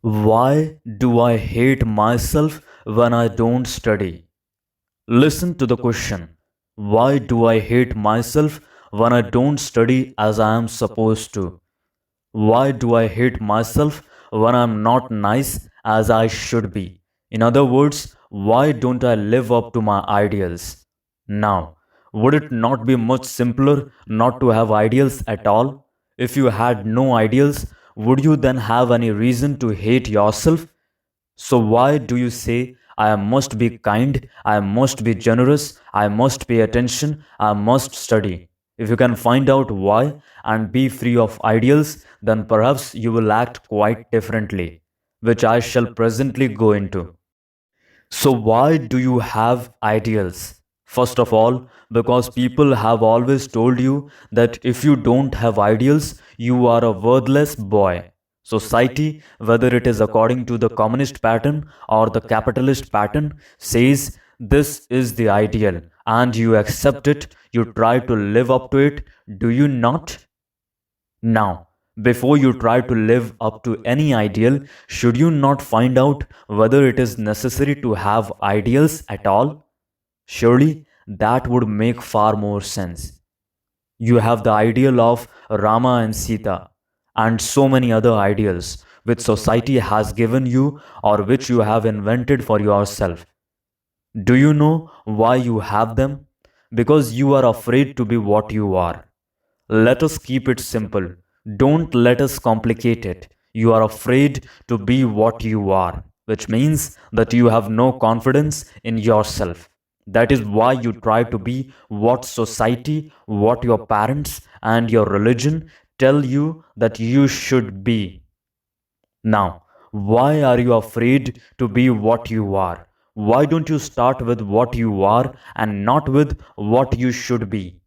Why do I hate myself when I don't study? Listen to the question. Why do I hate myself when I don't study as I am supposed to? Why do I hate myself when I'm not nice as I should be? In other words, why don't I live up to my ideals? Now, would it not be much simpler not to have ideals at all? If you had no ideals, would you then have any reason to hate yourself? So, why do you say, I must be kind, I must be generous, I must pay attention, I must study? If you can find out why and be free of ideals, then perhaps you will act quite differently, which I shall presently go into. So, why do you have ideals? First of all, because people have always told you that if you don't have ideals, you are a worthless boy. Society, whether it is according to the communist pattern or the capitalist pattern, says this is the ideal and you accept it, you try to live up to it, do you not? Now, before you try to live up to any ideal, should you not find out whether it is necessary to have ideals at all? Surely that would make far more sense. You have the ideal of Rama and Sita, and so many other ideals which society has given you or which you have invented for yourself. Do you know why you have them? Because you are afraid to be what you are. Let us keep it simple. Don't let us complicate it. You are afraid to be what you are, which means that you have no confidence in yourself. That is why you try to be what society, what your parents, and your religion tell you that you should be. Now, why are you afraid to be what you are? Why don't you start with what you are and not with what you should be?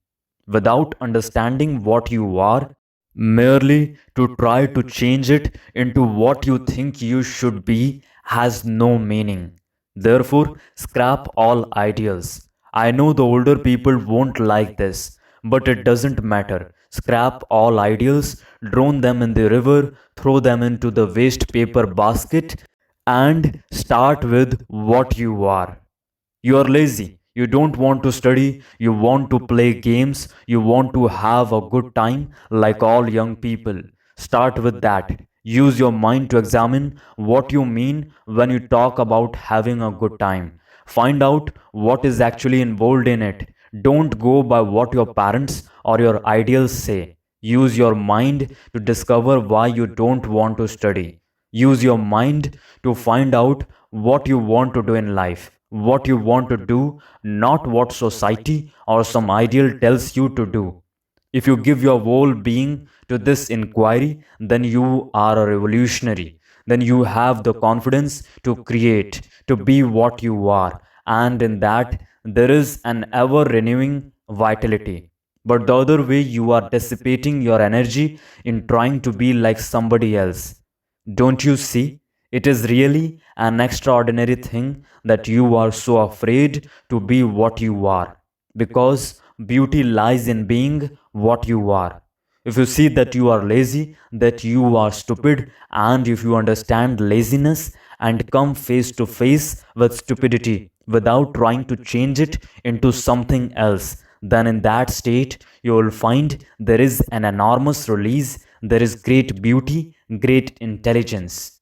Without understanding what you are, merely to try to change it into what you think you should be has no meaning. Therefore, scrap all ideals. I know the older people won't like this, but it doesn't matter. Scrap all ideals, drown them in the river, throw them into the waste paper basket, and start with what you are. You are lazy. You don't want to study. You want to play games. You want to have a good time like all young people. Start with that. Use your mind to examine what you mean when you talk about having a good time. Find out what is actually involved in it. Don't go by what your parents or your ideals say. Use your mind to discover why you don't want to study. Use your mind to find out what you want to do in life, what you want to do, not what society or some ideal tells you to do. If you give your whole being to this inquiry, then you are a revolutionary. Then you have the confidence to create, to be what you are, and in that there is an ever renewing vitality. But the other way, you are dissipating your energy in trying to be like somebody else. Don't you see? It is really an extraordinary thing that you are so afraid to be what you are. Because beauty lies in being what you are. If you see that you are lazy, that you are stupid, and if you understand laziness and come face to face with stupidity without trying to change it into something else, then in that state you will find there is an enormous release, there is great beauty, great intelligence.